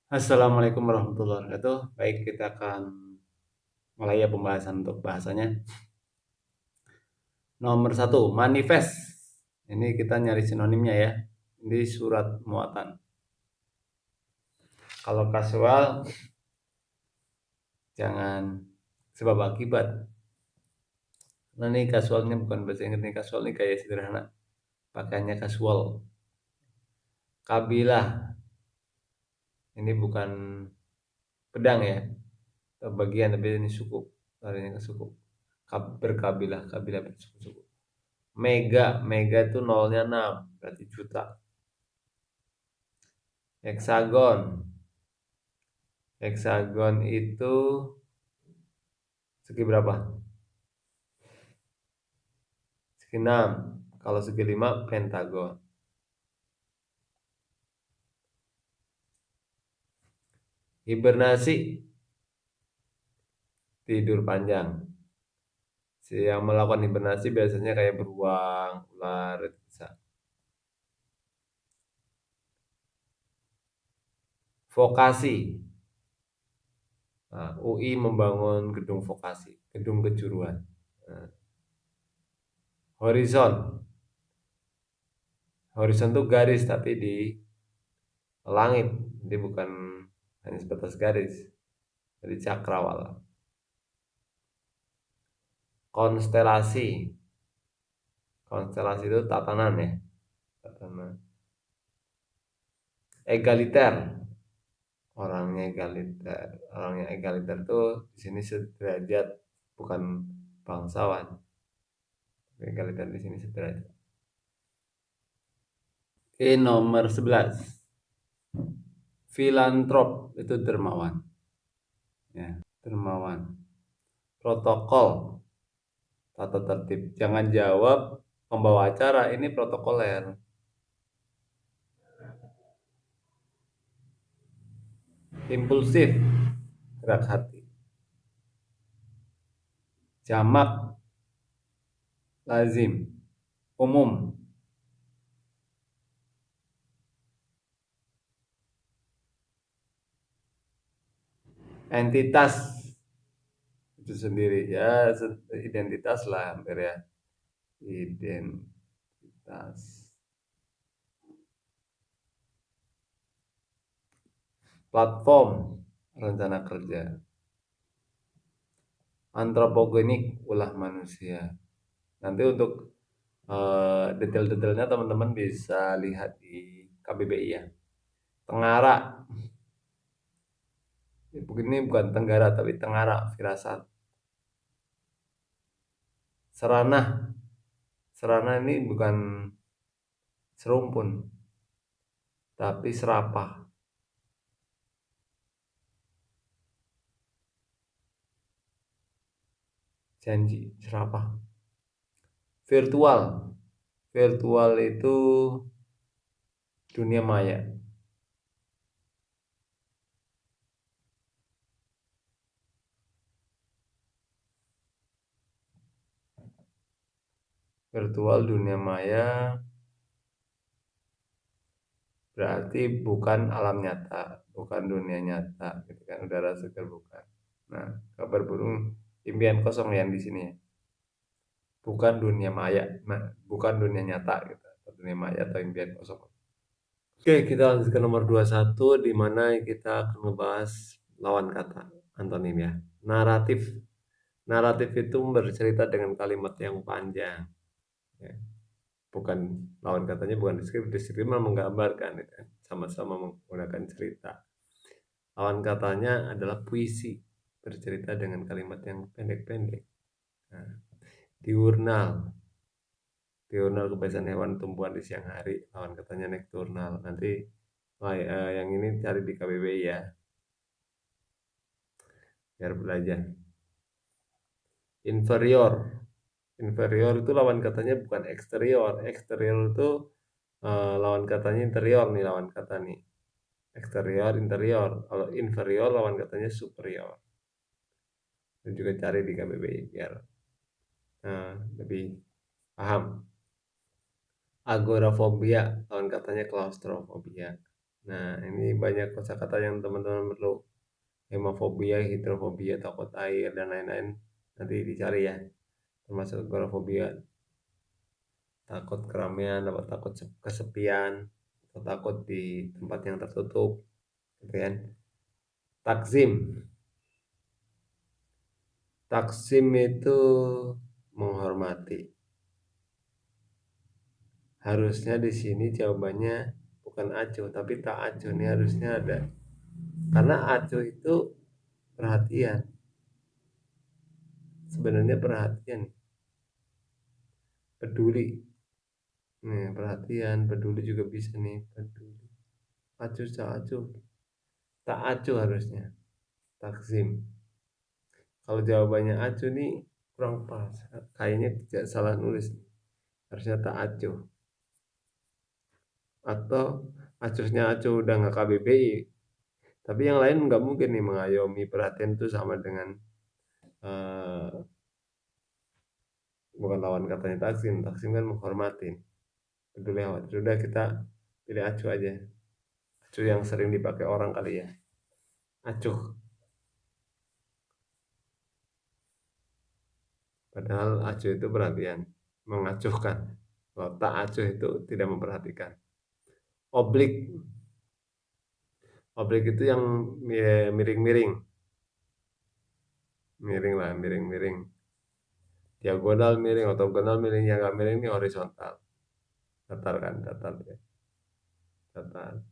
Assalamualaikum warahmatullahi wabarakatuh. Baik, kita akan mulai ya pembahasan untuk bahasanya. Nomor satu, manifest. Ini kita nyari sinonimnya ya. Ini surat muatan. Kalau kasual, jangan sebab akibat. Nah ini kasualnya bukan bahasa Inggris, ini kasual ini kayak sederhana. Pakainya kasual. Kabilah, ini bukan pedang ya. Bagian, tapi ini suku. Larinya ke suku. Berkabilah, kabilah bersuku-suku. Mega, mega itu nolnya 6, berarti juta. Heksagon, heksagon itu segi berapa? Segi 6. Kalau segi 5 pentagon. Hibernasi, tidur panjang. Yang melakukan hibernasi biasanya kayak beruang, ular, itu bisa. Vokasi. Nah, UI membangun gedung vokasi, gedung kejuruan. Nah, horizon. Horizon itu garis tapi di langit. Jadi bukan hanya sebatas garis. Jadi cakrawala. Konstelasi. Konstelasi itu tatanan ya. Tatanan. Egaliter. Orangnya egaliter tuh di sini sederajat, bukan bangsawan. Egaliter di sini sederajat. Oke, nomor 11. Filantrop itu dermawan. Ya, dermawan. Protokol, tata tertib. Jangan jawab pembawa acara, ini protokoler. Impulsif, gerak hati. Jamak, lazim, umum. Entitas itu sendiri ya, identitas lah hampir ya. Identitas. Platform, rencana kerja. Antropogenik, ulah manusia. Nanti untuk detail-detailnya teman-teman bisa lihat di KBBI ya. Tengara, ini bukan tenggara tapi tengara, firasat. Seranah, seranah ini bukan serumpun tapi serapah. Janji, serapah. Virtual, virtual itu dunia maya. Virtual dunia maya berarti bukan alam nyata, bukan dunia nyata, gitu kan? Udara segar bukan. Nah, kabar burung impian kosong yang di sini ya. Bukan dunia maya, nah, bukan dunia nyata gitu. Atau dunia maya atau impian kosong. Oke, kita lanjut ke nomor 21 di mana kita akan membahas lawan kata antonim ya. Naratif. Naratif itu bercerita dengan kalimat yang panjang. Ya. Bukan lawan katanya bukan deskriptif, deskriptif menggambarkan ya kan? Sama-sama menggunakan cerita. Lawan katanya adalah puisi, bercerita dengan kalimat yang pendek-pendek. Nah, diurnal, diurnal kebiasaan hewan tumbuhan di siang hari, lawan katanya nocturnal. Nanti yang ini cari di KBBI ya, biar belajar. Inferior, inferior itu lawan katanya bukan eksterior, eksterior itu lawan katanya interior nih, lawan kata nih. Eksterior, interior. Kalau inferior lawan katanya superior. Dan juga cari di KBBI biar lebih paham. Agorafobia lawan katanya klaustrofobia. Nah, ini banyak kosakata yang teman-teman perlu. Hemofobia, hidrofobia, takut air, dan lain-lain. Nanti dicari ya. Termasuk agorafobia, takut keramaian, atau takut kesepian, atau takut di tempat yang tertutup, gitu kan. Takzim. Takzim itu menghormati. Harusnya di sini jawabannya bukan acuh, tapi tak acuh. Ini harusnya ada. Karena acuh itu perhatian. Sebenarnya perhatian, peduli. Nih, perhatian, peduli juga bisa nih, peduli. Acuh, tak acuh. Tak acuh harusnya. Takzim. Kalau jawabannya acuh nih kurang pas. Kayaknya tidak salah nulis. Harusnya tak acuh. Atau acuhnya acuh udah nggak KBBI. Tapi yang lain nggak mungkin nih mengayomi, perhatian itu sama dengan eh, bukan lawan katanya takzim. Takzim kan menghormatin. Peduli amat. Sudah kita pilih acuh aja. Acuh yang sering dipakai orang kali ya. Acuh. Padahal acuh itu perhatian, mengacuhkan. Kalau tak acuh itu tidak memperhatikan. Oblik, oblik itu yang miring-miring, miring lah, miring-miring. Diagonal miring, ortogonal miring, yang nggak miring ini horizontal. Datar kan, datar ya, datar.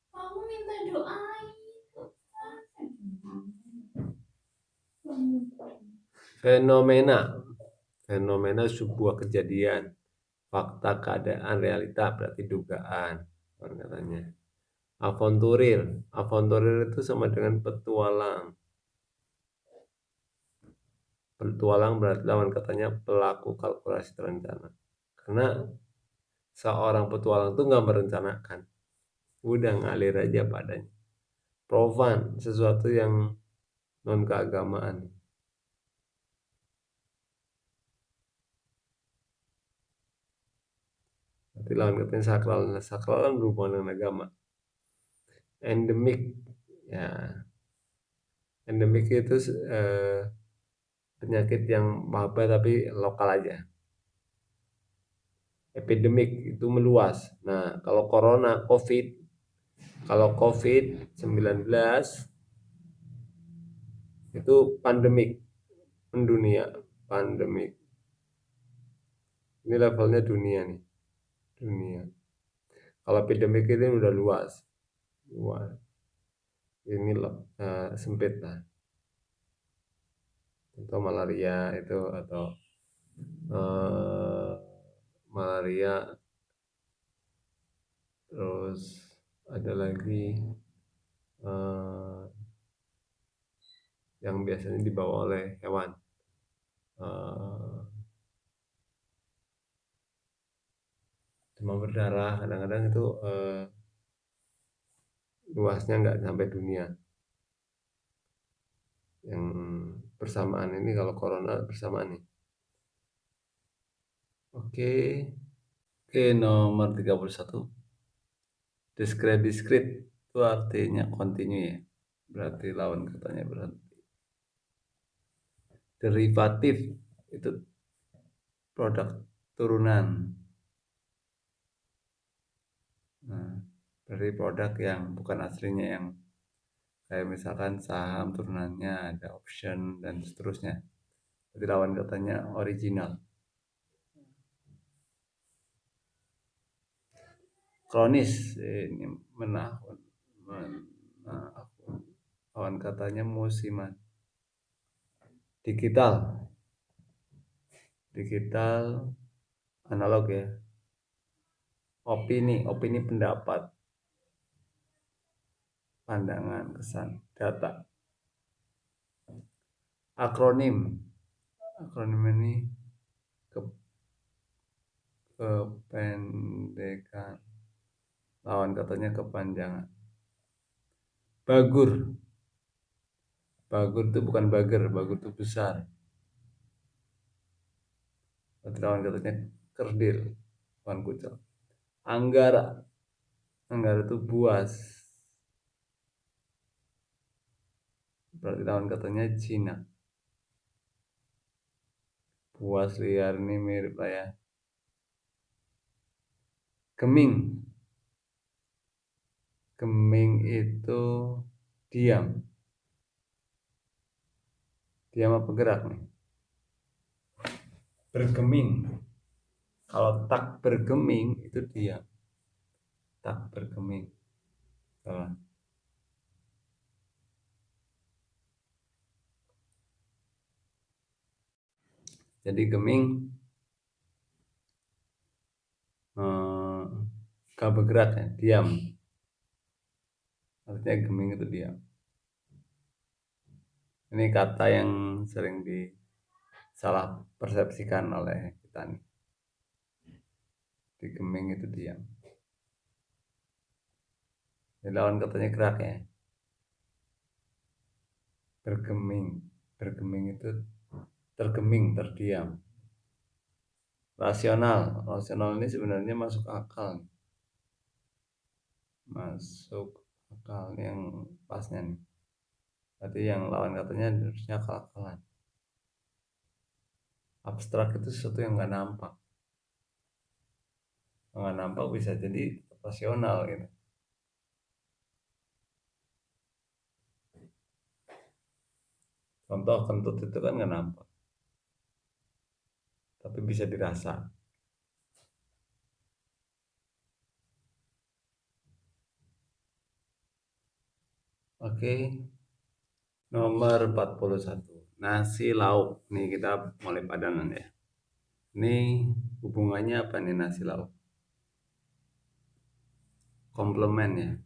Kamu minta doain. Fenomena, fenomena sebuah kejadian, fakta, keadaan, realita berarti dugaan, katanya. Aventurir, aventurir itu sama dengan petualang. Petualang berarti lawan katanya pelaku kalkulasi terencana. Karena seorang petualang itu nggak merencanakan, udah ngalir aja padanya. Profan, sesuatu yang non keagamaan. Berarti lawan katanya sakral. Nah, sakral kan berhubungan dengan agama. Endemik, ya endemik itu penyakit yang wabah tapi lokal aja. Epidemik itu meluas. Nah, kalau corona, COVID, kalau COVID-19 itu pandemik, mendunia, pandemik. Ini levelnya dunia nih, dunia. Kalau epidemik ini udah luas, luas. Ini sempit lah. Contoh malaria itu atau eh, malaria, terus ada lagi eh, yang biasanya dibawa oleh hewan. Eh, Demam berdarah kadang-kadang itu luasnya nggak sampai dunia. Yang bersamaan ini kalau corona bersamaan nih. Oke. Oke, nomor 31. Diskret itu artinya continue ya. Berarti lawan katanya berarti. Derivatif itu produk turunan. Nah, dari produk yang bukan aslinya, yang kayak misalkan saham turunannya ada option dan seterusnya. Jadi lawan katanya original. Kronis ini menahun. Lawan katanya musiman. Digital, digital analog ya. Opini pendapat, pandangan, kesan, data. Akronim, akronim ini ke- kependekan, lawan katanya kepanjangan. Bagur, bagur itu bukan bager, bagur itu besar. Berarti lawan katanya kerdil, bukan kucel. Anggara. Anggara itu buas. Berarti lawan katanya Cina. Buas liar ini mirip lah ya. Geming. Geming itu diam. Diam apa gerak nih? Bergeming. Kalau tak bergeming itu diam. Tak bergeming. Salah. Jadi geming gak bergerak ya, diam. Artinya geming itu diam. Ini kata yang sering disalah persepsikan oleh kita nih. Di geming itu diam. Jadi lawan katanya gerak ya. Bergeming. Bergeming itu tergeming, terdiam. Rasional. Rasional ini sebenarnya masuk akal. Masuk akal yang pasnya nih. Berarti yang lawan katanya harusnya akal-akalan. Abstrak itu sesuatu yang nggak nampak. Nggak nampak bisa jadi rasional gitu. Contoh kentut itu kan nggak nampak, tapi bisa dirasa. Oke, nomor 41. Nasi lauk. Nih kita mulai padanan ya. Ini hubungannya apa nih nasi lauk? Komplement ya.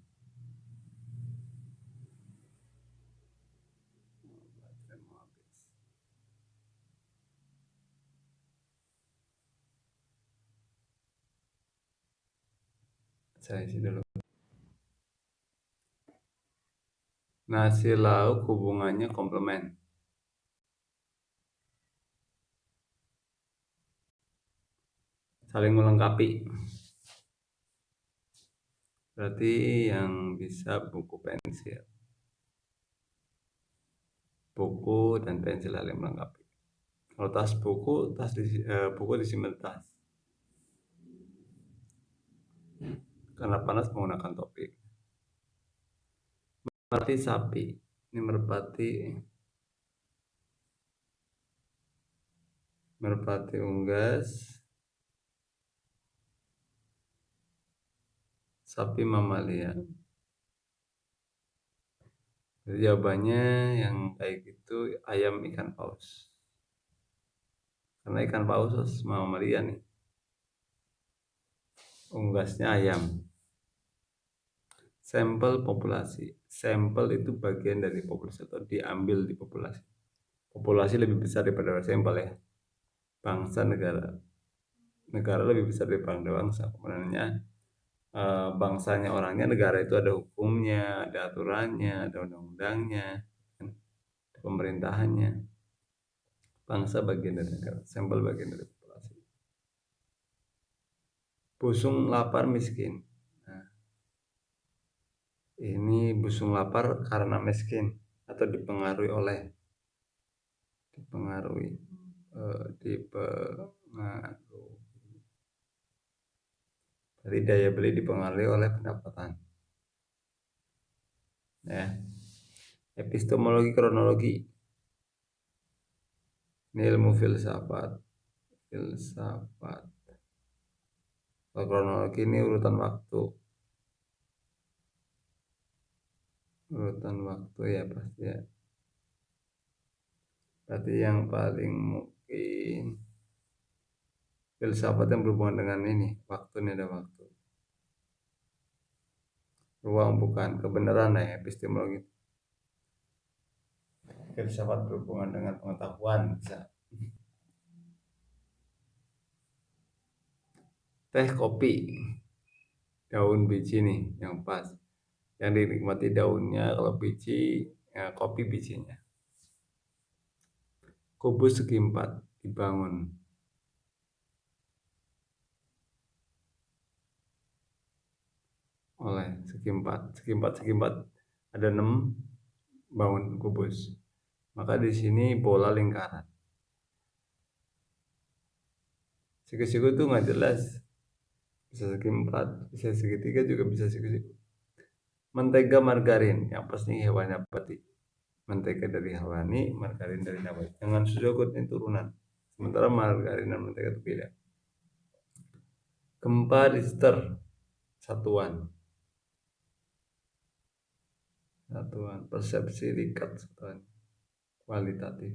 Saya isi dulu. Nasi lauk hubungannya komplement. Saling melengkapi. Berarti yang bisa buku pensil. Buku dan pensil saling melengkapi. Kalau tas buku, buku disimpan tas. Karena panas menggunakan topi. Merpati sapi. Ini merpati unggas. Sapi mamalia. Jadi jawabannya yang kayak gitu ayam ikan paus. Karena ikan paus mamalia nih. Unggasnya ayam. Sampel populasi. Sampel itu bagian dari populasi atau diambil di populasi. Populasi lebih besar daripada sampel ya. Bangsa negara. Negara lebih besar daripada bangsa. Kemudiannya bangsanya orangnya, negara itu ada hukumnya, ada aturannya, ada undang-undangnya, ada pemerintahannya. Bangsa bagian dari negara, sampel bagian dari populasi. Busung lapar miskin. Nah, ini busung lapar karena miskin atau dipengaruhi oleh dipengaruhi jadi daya beli dipengaruhi oleh pendapatan ya. Epistemologi kronologi ini ilmu filsafat. Kalau kronologi ini urutan waktu ya pasti ya. Berarti yang paling mungkin filsafat yang berhubungan dengan ini, waktu, ini ada waktu. Ruang bukan, kebenaran ya, epistemologi. Filsafat berhubungan dengan pengetahuan bisa. Teh, kopi, daun, biji nih yang pas. Yang dinikmati daunnya, kalau biji, ya, kopi bijinya. Kubus segi empat dibangun. oleh segi 4. Segi 4 ada 6 bangun kubus. Maka di sini bola lingkaran. Siku-siku tuh nggak jelas. Bisa segi 4, bisa segitiga, juga bisa siku-siku. Mentega margarin, yang pasti hewan nabati. Mentega dari hewani, margarin dari nabati. Dengan susu ini turunan. Sementara margarin dan mentega itu beda. Gempa Richter, satuan. Persepsi Rikat, satuan. Kualitatif.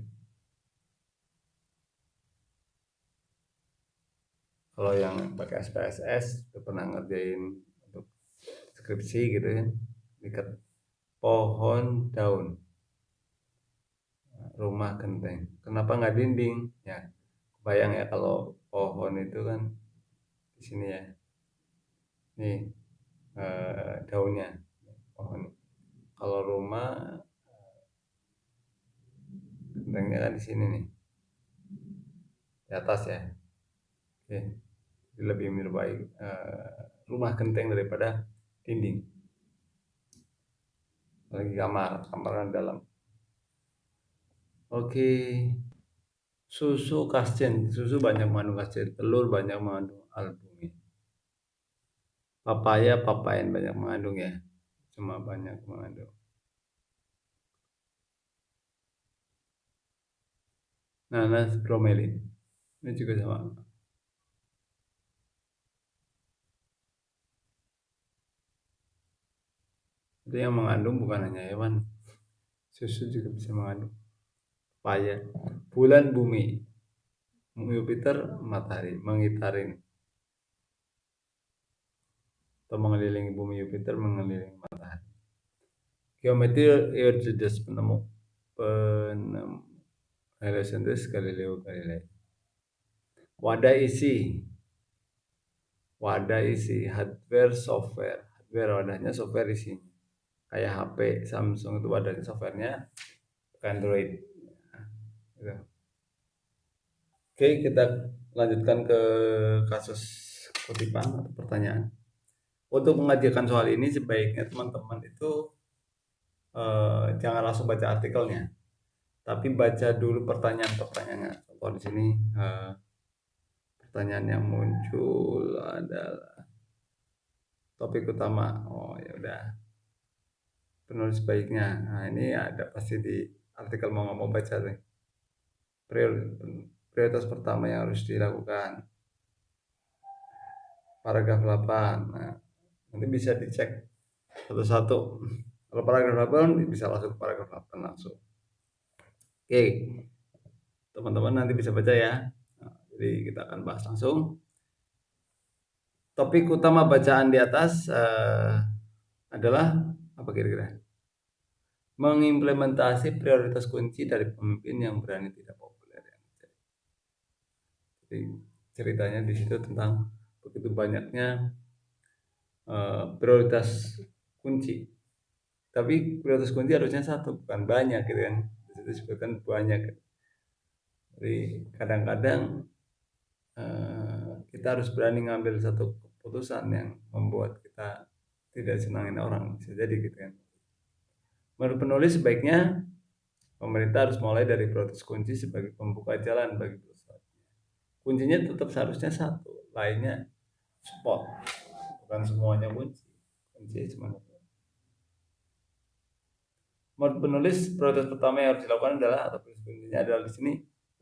Kalau yang pakai SPSS udah pernah ngerjain untuk skripsi gitu ya, Rikat. Pohon daun, rumah genteng. Kenapa nggak dinding? Ya, bayang ya kalau pohon itu kan di sini ya. Nih daunnya pohon. Kalau rumah gentengnya kan di sini nih, di atas ya. Oke, jadi lebih menyerupai rumah genteng daripada dinding. Lagi kamar kan dalam. Oke, susu kasten, susu banyak mengandung kasten, telur banyak mengandung albumin. Papayan banyak mengandung ya, cuma banyak mengandung. Nanas bromelin, ini juga sama. Itu yang mengandung bukan hanya hewan, susu juga bisa mengandung. Papaya, bulan bumi, Jupiter matahari mengitarin atau mengelilingi bumi, Jupiter mengelilingi matahari. Geometri Euclides, penemu Heliocentris Galileo Galilei. Wadah isi hardware software. Hardware wadahnya, software isinya. Kayak HP Samsung itu wadahnya softwarenya Android. Gitu. Oke, kita lanjutkan ke kasus kutipan atau pertanyaan. Untuk mengajarkan soal ini sebaiknya teman-teman itu jangan langsung baca artikelnya, tapi baca dulu pertanyaan-pertanyaannya. Contoh di sini pertanyaan yang muncul adalah topik utama. Oh ya udah, penulis baiknya. Nah ini ada pasti di artikel, mau nggak mau baca deh. Prioritas pertama yang harus dilakukan. Paragraf 8. Nah, nanti bisa dicek satu-satu. Kalau paragraf 8 bisa langsung ke paragraf 8 langsung. Oke, teman-teman nanti bisa baca ya. Nah, jadi kita akan bahas langsung. Topik utama bacaan di atas adalah apa kira-kira? Mengimplementasi prioritas kunci dari pemimpin yang berani tidak populer. Jadi ceritanya di situ tentang begitu banyaknya prioritas kunci. Tapi prioritas kunci harusnya satu, bukan banyak gitu kan. Di situ disebutkan banyak. Jadi kadang-kadang kita harus berani ngambil satu keputusan yang membuat kita tidak senangin orang, bisa jadi gitu kan. Menurut penulis sebaiknya pemerintah harus mulai dari prioritas kunci sebagai pembuka jalan bagi perusahaan. Kuncinya tetap seharusnya satu, lainnya support, bukan semuanya kunci. Kunci cuma satu. Menurut penulis, prioritas pertama yang harus dilakukan adalah, atau kuncinya adalah di sini,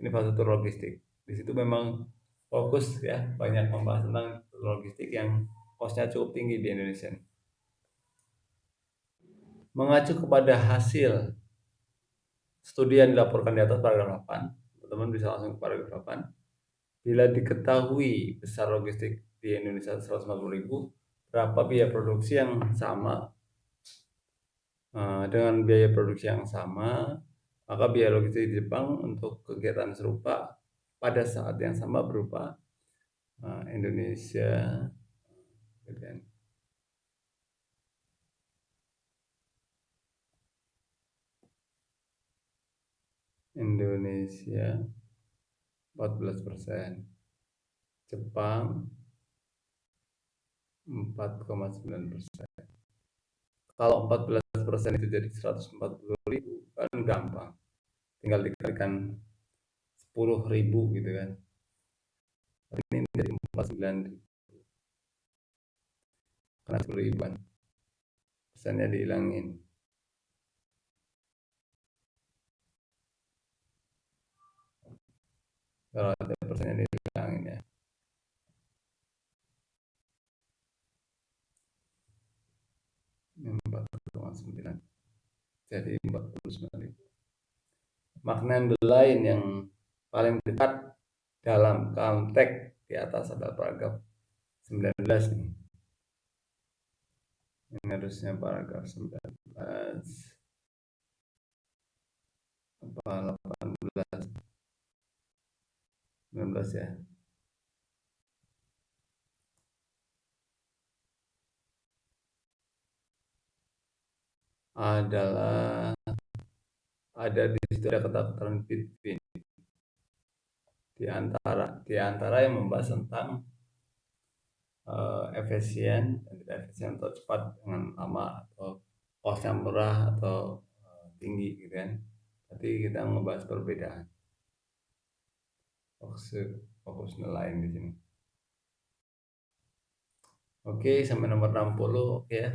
infrastruktur logistik. Di situ memang fokus ya, banyak membahas tentang logistik yang kosnya cukup tinggi di Indonesia. Mengacu kepada hasil studi yang dilaporkan di atas paragraf 8, teman-teman bisa langsung ke paragraf 8. Bila diketahui besar logistik di Indonesia 150.000, berapa biaya produksi yang sama dengan biaya produksi yang sama, maka biaya logistik di Jepang untuk kegiatan serupa pada saat yang sama berupa Indonesia dan Indonesia 14%, Jepang 4,9%. Kalau 14% itu jadi 140.000 kan gampang, tinggal dikalikan 10.000 gitu kan. Ini menjadi 49.000 karena 10 ribuan persennya dihilangin. Kalau ada persennya dihilangin ya, 4,9 jadi 49.000. Makna lain yang paling dekat dalam konteks di atas ada paragraf 19 nih. Ini harusnya paragraf 19 apa 18 19 ya. Adalah ada di situ ada kata-kata between di antara yang membahas tentang efisien dan tidak efisien atau cepat dengan lama atau kosnya murah atau tinggi gitu kan. Tapi kita membahas perbedaan. Fokus lain di sini. Oke, sampai nomor 60 oke ya.